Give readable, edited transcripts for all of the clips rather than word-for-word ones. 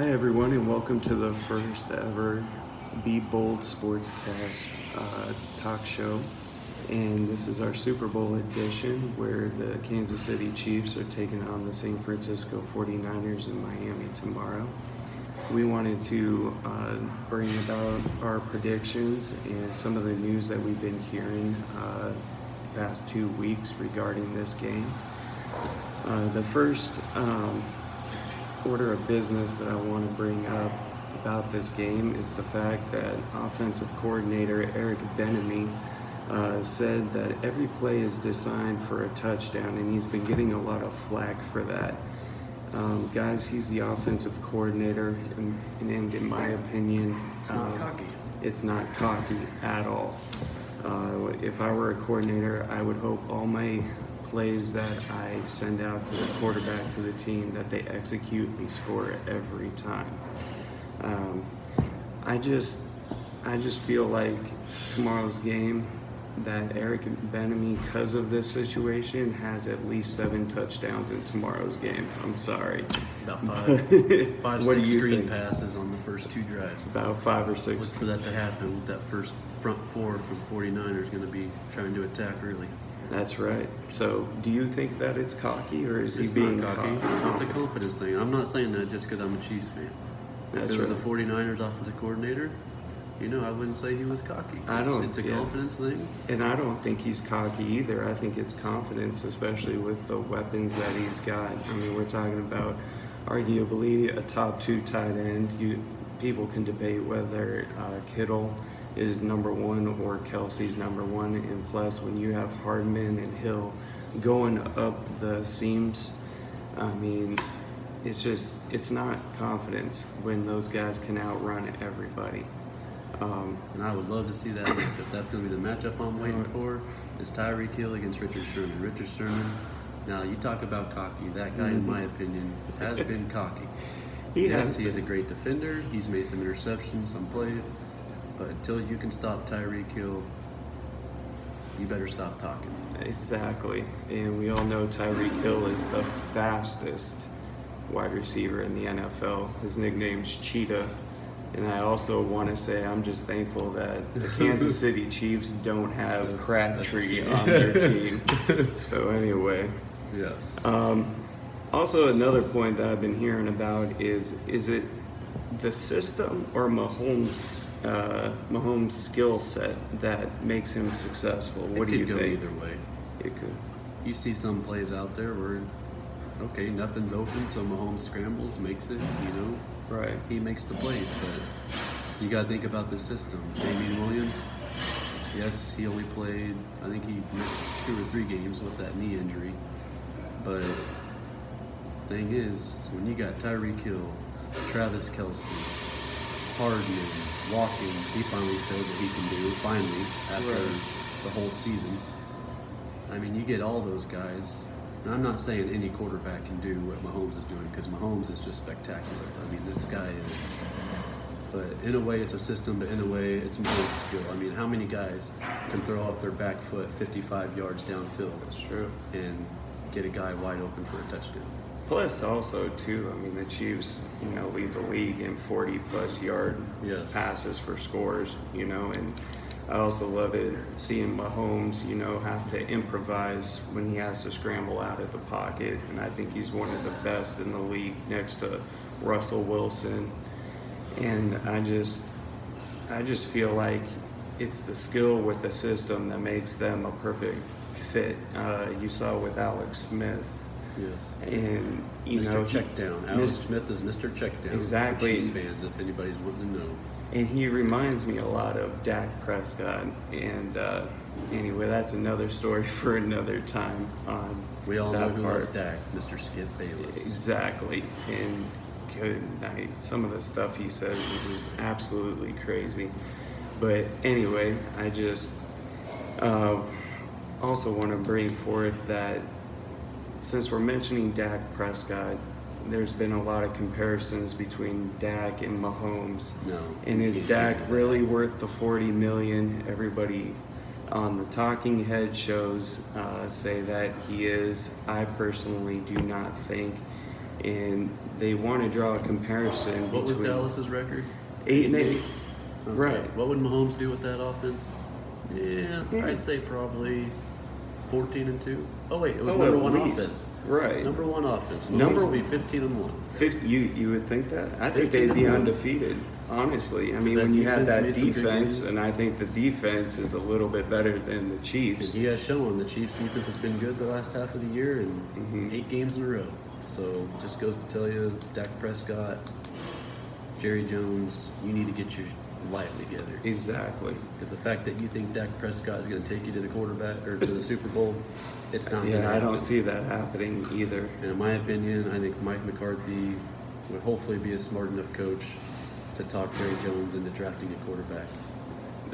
Hi everyone, and welcome to the first ever Be Bold Sportscast talk show. And this is our Super Bowl edition where the Kansas City Chiefs are taking on the San Francisco 49ers in Miami tomorrow. We wanted to bring about our predictions and some of the news that we've been hearing the past 2 weeks regarding this game. The first order of business that I want to bring up about this game is the fact that offensive coordinator Eric Bieniemy said that every play is designed for a touchdown, and he's been getting a lot of flack for that. Guys, he's the offensive coordinator, and in my opinion, it's not cocky. It's not cocky at all. If I were a coordinator, I would hope all my plays that I send out to the quarterback, to the team, that they execute and score every time. I just feel like tomorrow's game, that Eric Bieniemy, because of this situation, has at least 7 touchdowns in tomorrow's game. I'm sorry. About five, What do six you screen think? passes on the first 2 drives. About 5 or 6. Look for that to happen with that first front 4 from 49ers going to be trying to attack early. That's right. So, do you think that it's cocky, or is It's he being not cocky. It's a confident? confidence thing. I'm not saying that just because I'm a Chiefs fan. That's if it was right. a 49ers offensive coordinator, I wouldn't say he was cocky. It's a confidence thing. And I don't think he's cocky either. I think it's confidence, especially with the weapons that he's got. I mean, we're talking about arguably a top 2 tight end. People can debate whether Kittle is number 1 or Kelsey's number 1. And plus, when you have Hardman and Hill going up the seams, I mean, it's not confidence when those guys can outrun everybody. And I would love to see that matchup. That's going to be the matchup I'm waiting for. Is Tyreek Hill against Richard Sherman. Richard Sherman, now you talk about cocky. That guy, in my opinion, has been cocky. He is a great defender. He's made some interceptions, some plays. But until you can stop Tyreek Hill, you better stop talking. Exactly. And we all know Tyreek Hill is the fastest wide receiver in the NFL. His nickname's Cheetah. And I also want to say I'm just thankful that the Kansas City Chiefs don't have Crabtree on their team. So anyway. Yes. Also, another point that I've been hearing about is it the system or Mahomes' skill set that makes him successful? What do you think? It could go either way. It could. You see some plays out there where, okay, nothing's open, so Mahomes scrambles, makes it, Right. He makes the plays, but you got to think about the system. Damian Williams, yes, he only played, I think he missed 2 or 3 games with that knee injury. But thing is, when you got Tyreek Hill, Travis Kelce, Hardman, Watkins, he finally showed what he can do, after the whole season. I mean, you get all those guys. And I'm not saying any quarterback can do what Mahomes is doing, because Mahomes is just spectacular. I mean, this guy is. But in a way, it's a system, but in a way, it's more skill. I mean, how many guys can throw up their back foot 55 yards downfield? That's true. And get a guy wide open for a touchdown? Plus, also, too, I mean, the Chiefs, lead the league in 40-plus yard passes for scores, and I also love it seeing Mahomes, have to improvise when he has to scramble out of the pocket. And I think he's one of the best in the league next to Russell Wilson. And I just feel like it's the skill with the system that makes them a perfect fit. You saw with Alex Smith. Yes. And, Mr. Checkdown. Alex Smith is Mr. Checkdown. Exactly. For Chiefs fans, if anybody's wanting to know. And he reminds me a lot of Dak Prescott. And anyway, that's another story for another time on We all that know who part. loves Dak, Mr. Skip Bayless. Exactly. And good night. Some of the stuff he says is just absolutely crazy. But anyway, I just also want to bring forth that since we're mentioning Dak Prescott, there's been a lot of comparisons between Dak and Mahomes. No. And is Dak really worth the $40 million? Everybody on the talking head shows say that he is. I personally do not think and they want to draw a comparison What was between Dallas's record? 8-8. Okay. Right. What would Mahomes do with that offense? Yeah. I'd say probably 14-2. Oh wait, it was number at one least. offense. Right. Number one offense. Mahomes would be 15-1. You would think that? I think they'd be 15-1. undefeated. Honestly, I mean, that when you have defense that made some good defense, games. and I think the defense is a little bit better than the Chiefs. And he has shown the Chiefs' defense has been good the last half of the year and 8 games in a row. So just goes to tell you, Dak Prescott, Jerry Jones, you need to get your life together. Exactly. Because the fact that you think Dak Prescott is going to take you to the quarterback or to the Super Bowl, it's not. Yeah, I don't see that happening either. And in my opinion, I think Mike McCarthy would hopefully be a smart enough coach to talk Jerry Jones into drafting a quarterback.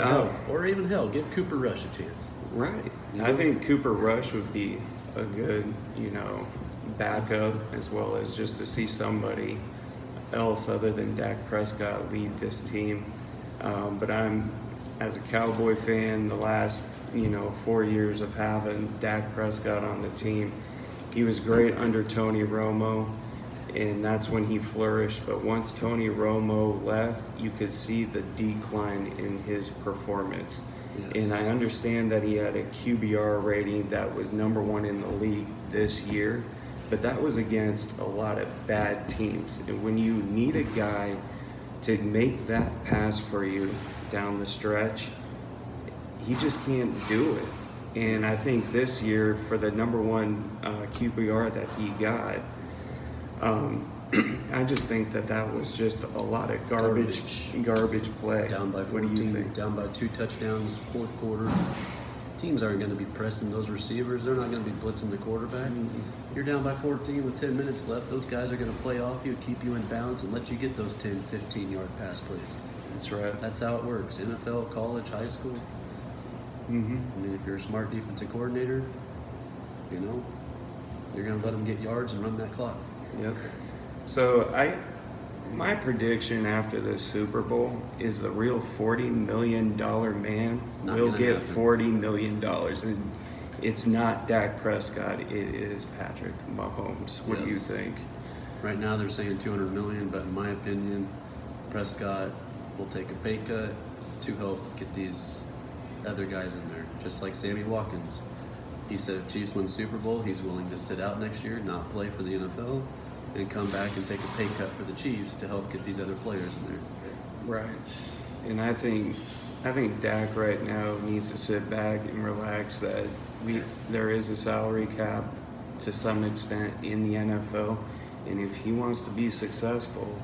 Oh, Or even hell, give Cooper Rush a chance. right. You I know? think Cooper Rush would be a good, backup, as well as just to see somebody else other than Dak Prescott lead this team. But I'm, as a Cowboy fan, the last 4 years of having Dak Prescott on the team, he was great under Tony Romo, and that's when he flourished. But once Tony Romo left, you could see the decline in his performance. Yes. And I understand that he had a QBR rating that was number 1 in the league this year, but that was against a lot of bad teams. And when you need a guy to make that pass for you down the stretch, he just can't do it. And I think this year, for the number 1 QBR that he got, I just think that was just a lot of garbage play. Down by 14, What do you think? down by 2 touchdowns, fourth quarter. Teams aren't going to be pressing those receivers. They're not going to be blitzing the quarterback. You're down by 14 with 10 minutes left. Those guys are going to play off you, keep you in bounds, and let you get those 10, 15-yard pass plays. That's right. That's how it works. NFL, college, high school. Mm-hmm. I mean, if you're a smart defensive coordinator, you're going to let them get yards and run that clock. Yep. So my prediction after the Super Bowl is the real $40 million man Not will gonna get happen. $40 million. And it's not Dak Prescott, it is Patrick Mahomes. What do you Yes. think? Right now they're saying $200 million, but in my opinion, Prescott will take a pay cut to help get these other guys in there. Just like Sammy Watkins. He said if Chiefs win Super Bowl, he's willing to sit out next year, not play for the NFL, and come back and take a pay cut for the Chiefs to help get these other players in there. Right. And I think Dak right now needs to sit back and relax that there is a salary cap to some extent in the NFL, and if he wants to be successful,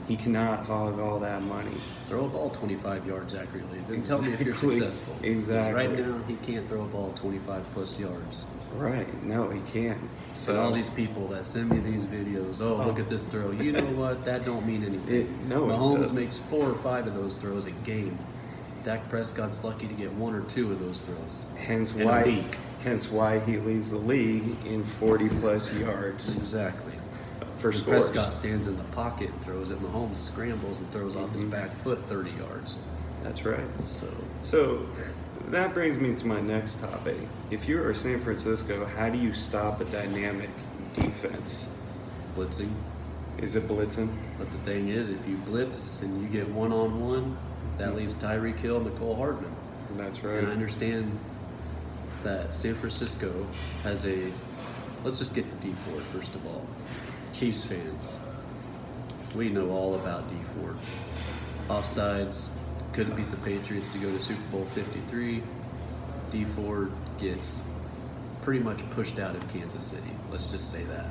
he cannot hog all that money. Throw a ball 25 yards accurately. Then tell me if you're successful. Exactly. Right now, he can't throw a ball 25 plus yards. Right. No, he can't. So all these people that send me these videos, look at this throw. You know what? That don't mean anything. It Mahomes doesn't. makes 4 or 5 of those throws a game. Dak Prescott's lucky to get 1 or 2 of those throws. Hence in a why week. he leads the league in 40 plus yards Exactly. for And scores. Prescott stands in the pocket and throws it. Mahomes scrambles and throws off his back foot 30 yards. That's right. So That brings me to my next topic. If you are San Francisco, how do you stop a dynamic defense? blitzing. Is it blitzing? But the thing is, if you blitz and you get one-on-one, that leaves Tyreek Hill and Nicole Hardman. That's And I right. understand that San Francisco has let's just get to D Ford first of all. Chiefs fans, we know all about D Ford. Offsides, couldn't beat the Patriots to go to Super Bowl 53. D Ford gets pretty much pushed out of Kansas City. Let's just say that.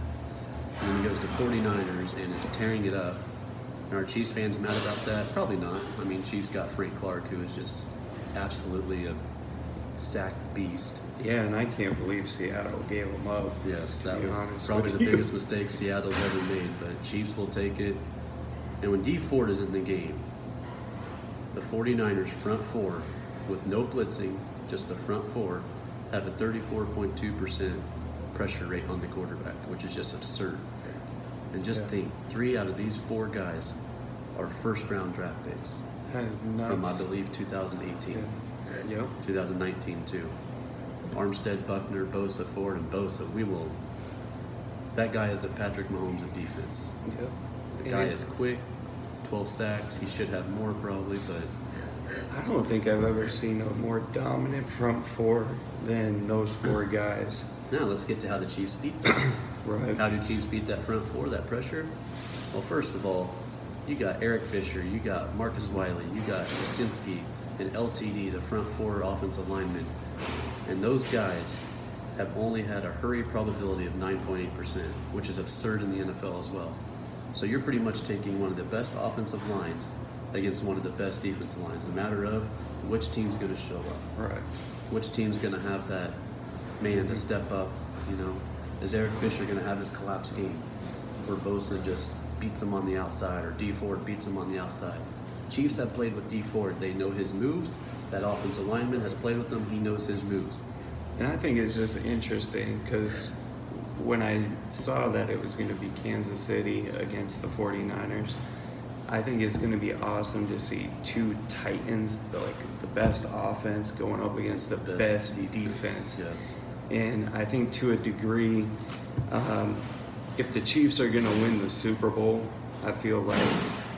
And then he goes to 49ers and is tearing it up. And are Chiefs fans mad about that? Probably not. I mean, Chiefs got Frank Clark, who is just absolutely a sack beast. Yeah, and I can't believe Seattle gave him up. Yes, to that be was honest probably with the you. biggest mistake Seattle's ever made, but Chiefs will take it. And when D Ford is in the game, the 49ers front 4 with no blitzing, just the front 4, have a 34.2% pressure rate on the quarterback, which is just absurd. And just Yeah. think, 3 out of these 4 guys are first-round draft picks That is from, I nuts. believe, 2018, Yep. 2019 too. Armstead, Buckner, Bosa, Ford, and Bosa. That guy is the Patrick Mahomes of defense. Yep. The guy is quick, 12 sacks. He should have more probably, but I don't think I've ever seen a more dominant front four than those four guys. now let's get to how the Chiefs beat them. Right. How do Chiefs beat that front four, that pressure? Well, first of all, you got Eric Fisher, you got Marcus Wiley, you got Jasinski, and LTD, the front four offensive linemen. And those guys have only had a hurry probability of 9.8%, which is absurd in the NFL as well. So you're pretty much taking one of the best offensive lines against one of the best defensive lines. A matter of which team's going to show up. Right. Which team's going to have that man to step up, you know? Is Eric Fisher going to have his collapse game where Bosa just beats him on the outside or D Ford beats him on the outside? Chiefs have played with D Ford. They know his moves. That offensive lineman has played with him. He knows his moves. And I think it's just interesting because when I saw that it was going to be Kansas City against the 49ers, I think it's going to be awesome to see two Titans, the best offense, going up against the best defense. Yes. And I think to a degree, if the Chiefs are going to win the Super Bowl, I feel like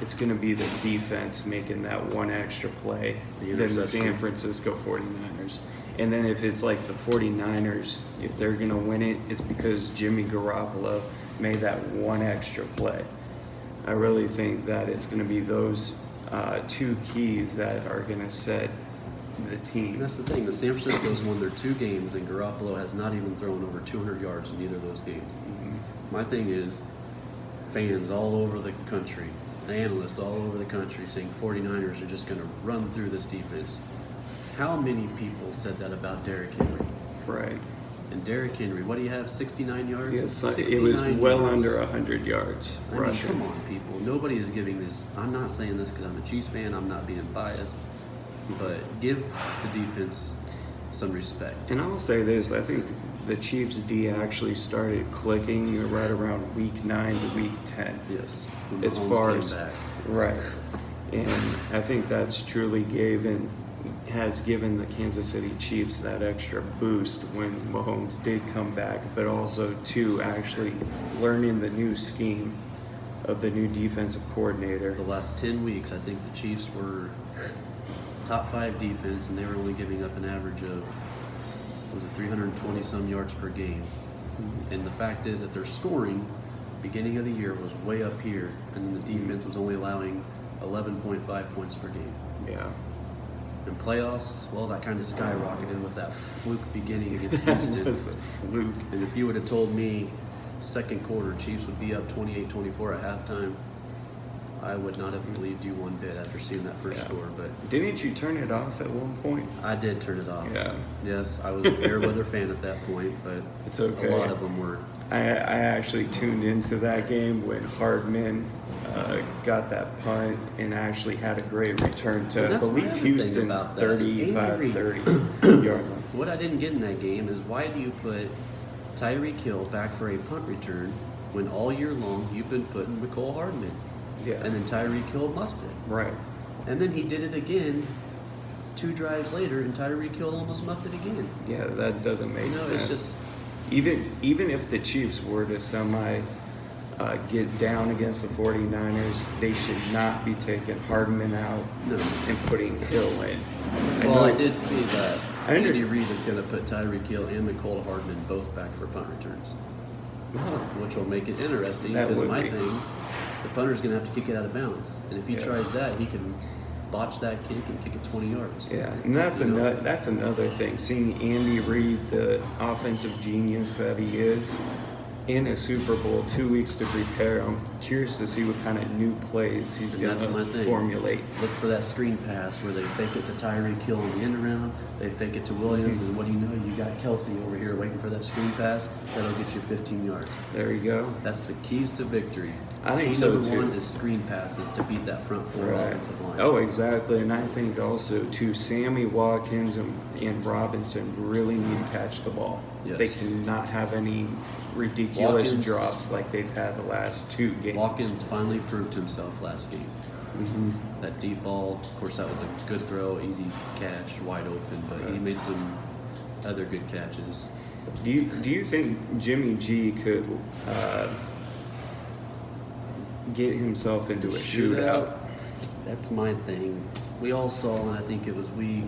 it's going to be the defense making that one extra play than the San Francisco 49ers. And then if it's like the 49ers, if they're going to win it, it's because Jimmy Garoppolo made that one extra play. I really think that it's going to be those two keys that are going to set the team. And that's the thing. The San Francisco's won their 2 games, and Garoppolo has not even thrown over 200 yards in either of those games. Mm-hmm. My thing is, fans all over the country, analysts all over the country saying 49ers are just going to run through this defense. How many people said that about Derrick Henry? Right. And Derrick Henry, what do you have, 69 yards? Yes, it was well yards. under 100 yards rushing. Come on, people. Nobody is giving this. I'm not saying this because I'm a Chiefs fan. I'm not being biased. But give the defense some respect. And I'll say this, I think the Chiefs D actually started clicking right around week 9 to week 10. Yes. As far as back. Right. And I think that's truly has given the Kansas City Chiefs that extra boost when Mahomes did come back, but also to actually learning the new scheme of the new defensive coordinator. The last 10 weeks, I think the Chiefs were top 5 defense, and they were only giving up an average of, 320 some yards per game. Mm-hmm. And the fact is that their scoring beginning of the year was way up here, and then the defense was only allowing 11.5 points per game. Yeah. In playoffs, well, that kind of skyrocketed with that fluke beginning against Houston. That's a fluke. And if you would have told me second quarter Chiefs would be up 28-24 at halftime, I would not have believed you one bit after seeing that first score. But didn't you turn it off at one point? I did turn it off. Yeah. Yes, I was a fair weather fan at that point, but it's okay. A lot of them were. I actually tuned into that game when Hardman got that punt and actually had a great return to, I believe, Houston's 35-30 yard line. What I didn't get in that game is why do you put Tyreek Hill back for a punt return when all year long you've been putting McCole Hardman? Yeah. And then Tyreek Hill muffs it. Right. And then he did it again 2 drives later, and Tyreek Hill almost muffed it again. Yeah, that doesn't make sense. It's just, even if the Chiefs were to get down against the 49ers, they should not be taking Hardman out and putting Hill in. I did see that Andy Reid is going to put Tyreek Hill and McCole Hardman both back for punt returns, which will make it interesting because thing, the punter's going to have to kick it out of bounds. And if he tries that, he can botch that kick and kick it 20 yards. Yeah, and that's another thing. Seeing Andy Reid, the offensive genius that he is, in a Super Bowl, 2 weeks to prepare. I'm curious to see what kind of new plays he's going to formulate. Look for that screen pass where they fake it to Tyreek Hill on the end around, they fake it to Williams, and what do you know? You got Kelsey over here waiting for that screen pass. That'll get you 15 yards. There you go. That's the keys to victory. I think so, Number too. 1 is screen passes to beat that front 4 offensive line. Oh, exactly. And I think also, too, Sammy Watkins and Robinson really need to catch the ball. Yes. They cannot have any ridiculous drops like they've had the last 2 games. Watkins finally proved himself last game. Mm-hmm. That deep ball, of course, that was a good throw, easy catch, wide open, but he made some other good catches. Do you think Jimmy G could get himself into a shootout? That's my thing. We all saw, and I think it was week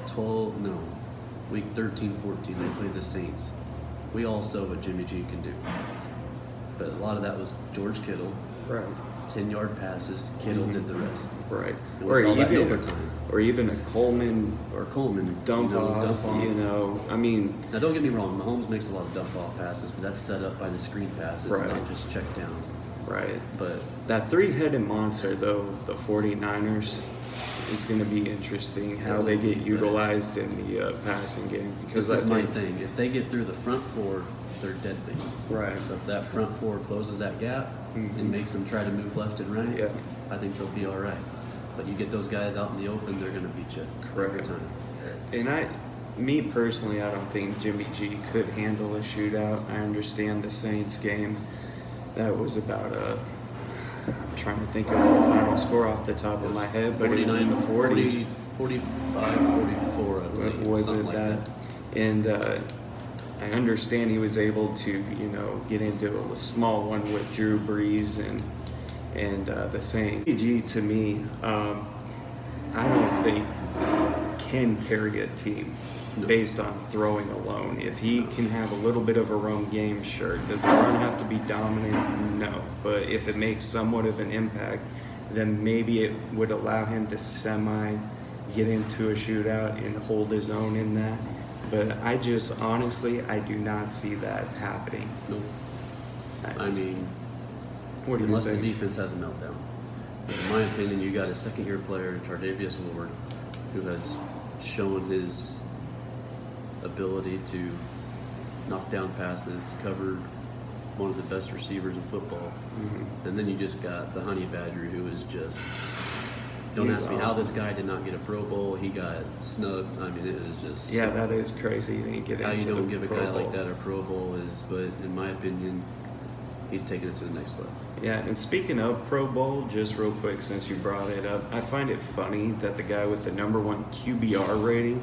13, 14, they played the Saints. We all saw what Jimmy G can do. But a lot of that was George Kittle. Right. 10-yard passes, Kittle did the rest. Right. And we saw that in overtime. Or even a Coleman dump off. You know, I mean. Now, don't get me wrong. Mahomes makes a lot of dump off passes, but that's set up by the screen passes and not just check downs. Right. But that three-headed monster, though, the 49ers, is going to be interesting how they get utilized in the passing game. Because this is my thing. If they get through the front four, they're deadly. Right. So if that front four closes that gap and makes them try to move left and right, I think they'll be all right. But you get those guys out in the open, they're going to beat you every time. And me personally, I don't think Jimmy G could handle a shootout. I understand the Saints game. That was about I'm trying to think of the final score off the top of my head, but it was in the 40s. 45, 44, I believe. Was it that? And I understand he was able to, you know, get into a small one with Drew Brees and the Saints. Jimmy G, to me, I don't think can carry a team based on throwing alone. If he can have a little bit of a run game, sure. Does the run have to be dominant? No. But if it makes somewhat of an impact, then maybe it would allow him to get into a shootout and hold his own in that. But I just, honestly, I do not see that happening. Nope. I mean, what do you unless think? the defense has a meltdown. But in my opinion, you got a second-year player, Chardavius Ward, who has shown his ability to knock down passes, covered one of the best receivers in football. And then you just got the Honey Badger, who is just... Don't ask me how this guy did not get a Pro Bowl. He got snubbed. I mean, it was just... Yeah, that is crazy. He didn't get how into you don't the give a Pro guy Bowl. like that a Pro Bowl is, but in my opinion, he's taking it to the next level. Yeah, and speaking of Pro Bowl, just real quick since you brought it up, I find it funny that the guy with the #1 QBR rating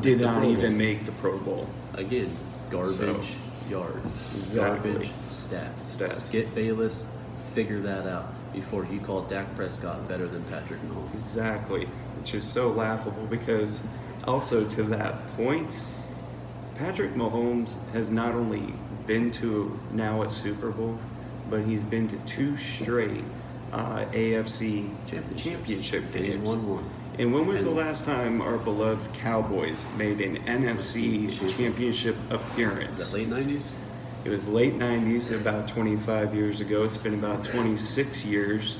did not even make the Pro Bowl. Again, garbage yards, Exactly. garbage stats. Skip Bayless, figure that out before you call Dak Prescott better than Patrick Mahomes. Exactly, which is so laughable because also to that point, Patrick Mahomes has not only been to now a Super Bowl, but he's been to 2 straight AFC championship games. He's won one. And when was the last time our beloved Cowboys made an NFC championship appearance? Is that late 90s? It was late 90s, about 25 years ago. It's been about 26 years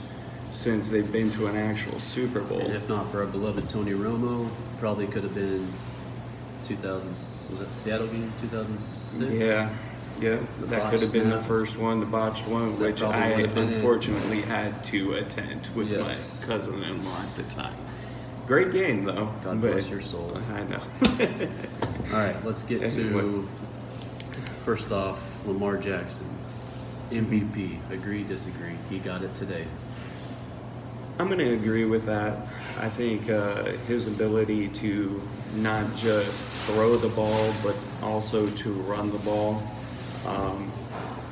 since they've been to an actual Super Bowl. And if not for our beloved Tony Romo, probably could have been 2000. Was that Seattle game 2006? Yeah, that could have been the first one, the botched one, That which probably I would have been unfortunately had to attend with my cousin-in-law at the time. Great game, though. God bless your soul. I know. All right, let's get to, first off, Lamar Jackson, MVP. Agree, disagree? He got it today. I'm going to agree with that. I think his ability to not just throw the ball, but also to run the ball.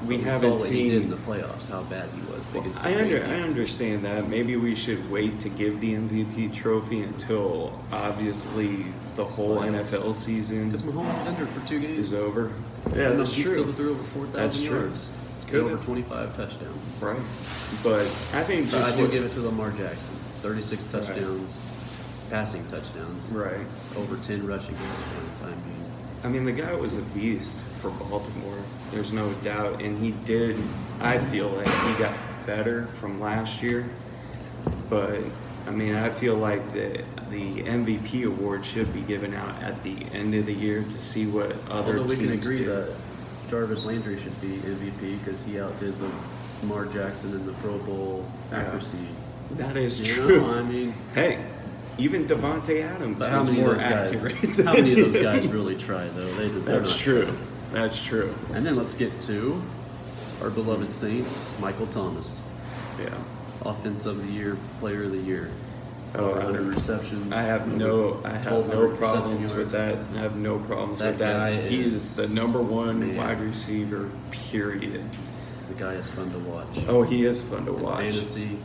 We haven't seen. He did in the playoffs, how bad he was against the I understand that. Maybe we should wait to give the MVP trophy until obviously the whole NFL season because Mahomes was injured for 2 games. Is over. Yeah, that's he true. Still threw over 4,000 yards. Could over 25 touchdowns. Right. But I think I do give it to Lamar Jackson. 36 touchdowns, passing touchdowns. Right. Over 10 rushing touchdowns. I mean, the guy was a beast for Baltimore. There's no doubt. And he did, I feel like he got better from last year. But, I mean, I feel like the MVP award should be given out at the end of the year to see what other teams do. Although we can agree that Jarvis Landry should be MVP because he outdid Lamar Jackson in the Pro Bowl accuracy. That is true. I mean, hey, even Devontae Adams was more accurate. How many of those guys really try, though? That's true. That's true. And then let's get to our beloved Saints, Michael Thomas. Yeah. Offense of the Year, Player of the Year. over 100 receptions. I have no 1,200 problems reception with that. I have no problems That with that. guy He is the number one man. wide receiver, period. The guy is fun to watch. Oh, he is fun to In watch. fantasy,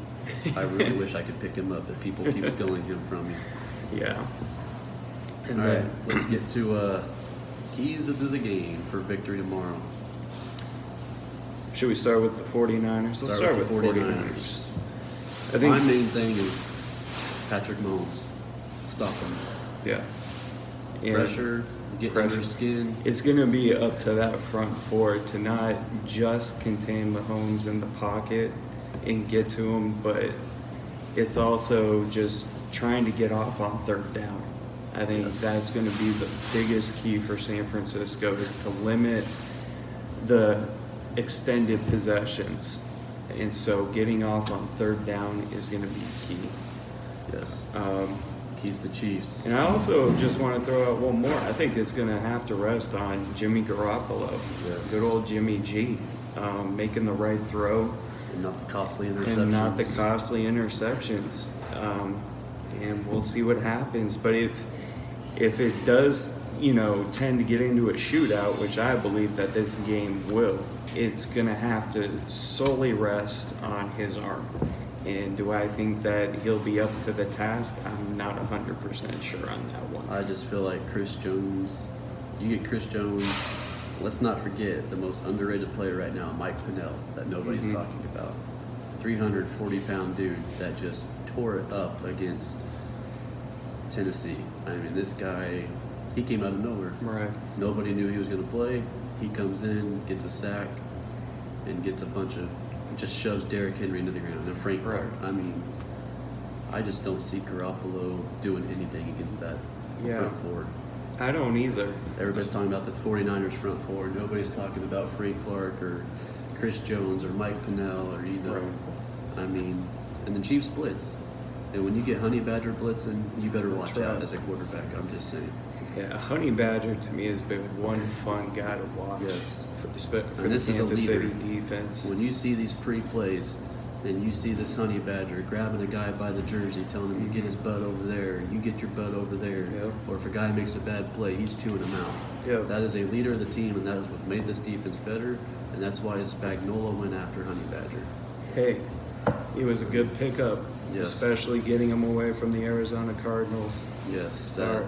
I really wish I could pick him up, but people keep stealing him from me. Yeah. And All then, right, let's get to keys of the game for victory tomorrow. should we start with the 49ers? Let's start with the 49ers. I think, My main thing is Patrick Mahomes. Stop him. yeah. And Pressure, get under pressure. skin. It's going to be up to that front four to not just contain Mahomes in the pocket and get to him, but it's also just trying to get off on third down. I think Yes. that's going to be the biggest key for San Francisco, is to limit the extended possessions. And so getting off on third down is going to be key. Yes. Um, Keys the Chiefs. And I also just want to throw out one more. I think it's going to have to rest on Jimmy Garoppolo. Yes. Good old Jimmy G. Making the right throw And not the costly interceptions. and not the costly interceptions. And we'll see what happens. But if it does, tend to get into a shootout, which I believe that this game will, it's going to have to solely rest on his arm. And do I think that he'll be up to the task? I'm not 100% sure on that one. I just feel like Chris Jones, you get Chris Jones, let's not forget the most underrated player right now, Mike Pennell, that nobody's talking about. 340-pound dude that just tore it up against Tennessee. I mean, this guy, he came out of nowhere. Right. Nobody knew he was going to play. He comes in, gets a sack, and gets a bunch of, just shoves Derrick Henry into the ground. And Frank Clark. I mean, I just don't see Garoppolo doing anything against that front four. I don't either. Everybody's talking about this 49ers front four. Nobody's talking about Frank Clark or Chris Jones or Mike Pennell or, Right. I mean, and the Chiefs blitz. And when you get Honey Badger blitzing, you better watch That's right. out as a quarterback. I'm just saying. Yeah, Honey Badger to me has been one fun guy to watch. Yes. For the this is a Kansas City leader. defense. When you see these pre-plays and you see this Honey Badger grabbing a guy by the jersey, telling him you get his butt over there, you get your butt over there, Yep. or if a guy makes a bad play, he's chewing him out. Yep. That is a leader of the team, and that is what made this defense better, and that's why Spagnuolo went after Honey Badger. Hey, he was a good pickup, Yes. especially getting him away from the Arizona Cardinals. Yes. Sorry,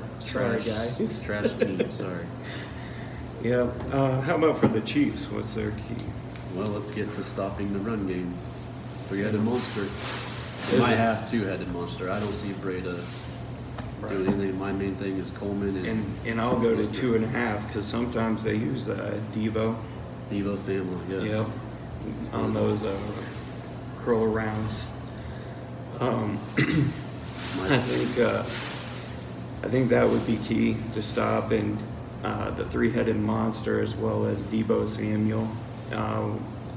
guys. Trash team, sorry. Yeah. How about for the Chiefs? What's their key? Well, let's get to stopping the run game. Three-headed monster. They Is might it? have two-headed monster. I don't see Breda doing anything. My main thing is Coleman And I'll go to 2.5 because sometimes they use Devo. Devo Samuel. Yes. Yep. On those curl arounds. I think that would be key to stop and the three-headed monster as well as Deebo Samuel.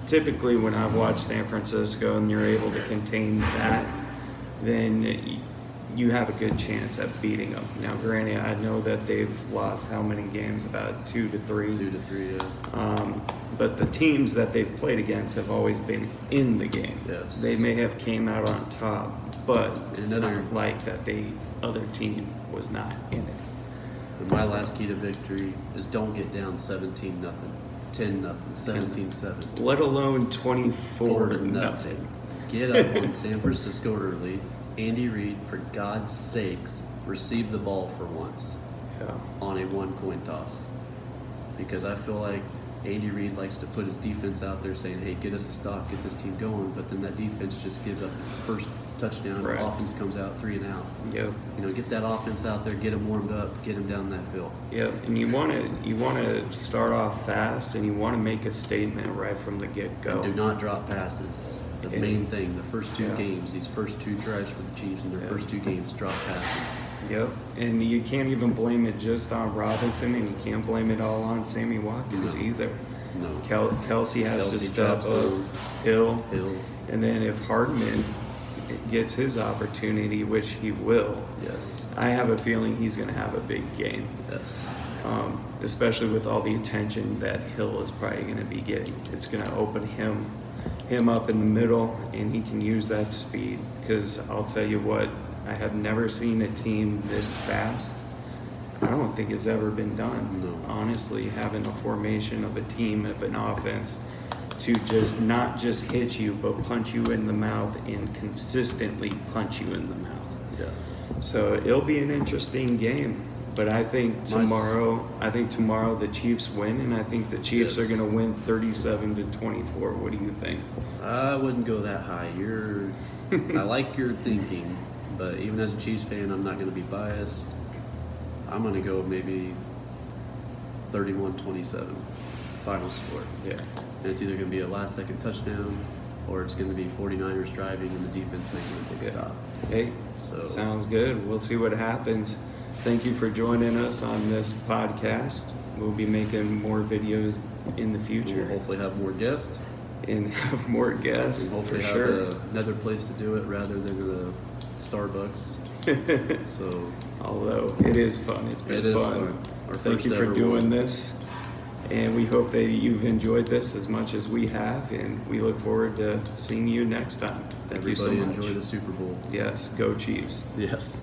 Typically, when I've watched San Francisco and you're able to contain that, then you have a good chance at beating them. Now, granted, I know that they've lost how many games? About 2 to 3. 2 to 3, yeah. But the teams that they've played against have always been in the game. Yes. They may have came out on top, but it's Another- not like that the other team was not in it. And my last key to victory is don't get down 17-0, 10-0, 17-7. Let alone 24 to 4-0. nothing. Get up on San Francisco early. Andy Reid, for God's sakes, receive the ball for once Yeah. on a one-coin toss. Because I feel like Andy Reid likes to put his defense out there saying, hey, get us a stop, get this team going. But then that defense just gives up first touchdown. Right. Offense comes out 3 and out. Yep. Get that offense out there, get them warmed up, get them down that field. Yep. And you want to start off fast, and you want to make a statement right from the get-go. Do not drop passes. The Yeah. main thing, the first two Yeah. games, these first 2 drives for the Chiefs in their first 2 games, drop passes. Yep. And you can't even blame it just on Robinson, and you can't blame it all on Sammy Watkins No. either. No. Kelsey has to Kelsey step drops up. some. Hill. Hill. And then if Hardman gets his opportunity, which he will, Yes. I have a feeling he's going to have a big game, Yes. especially with all the attention that Hill is probably going to be getting. It's going to open him up in the middle, and he can use that speed. Because I'll tell you what, I have never seen a team this fast. I don't think it's ever been done. No. Honestly, having a formation of a team, of an offense, to just not just hit you, but punch you in the mouth and consistently punch you in the mouth. Yes. So it'll be an interesting game. But I think tomorrow the Chiefs win, and I think the Chiefs are going to win 37-24. What do you think? I wouldn't go that high. I like your thinking, but even as a Chiefs fan, I'm not going to be biased. I'm going to go maybe 31-27 final score. Yeah. And it's either going to be a last-second touchdown, or it's going to be 49ers driving and the defense making a big stop. Hey, sounds good. We'll see what happens. Thank you for joining us on this podcast. We'll be making more videos in the future. We'll hopefully have more guests. And have more guests, And hopefully for have sure. another place to do it rather than the Starbucks. So Although it is fun. It's been it is fun. fun. Our Thank first you for ever doing one. this. And we hope that you've enjoyed this as much as we have. And we look forward to seeing you next time. Thank you so much. Everybody enjoy the Super Bowl. Yes, go Chiefs. Yes.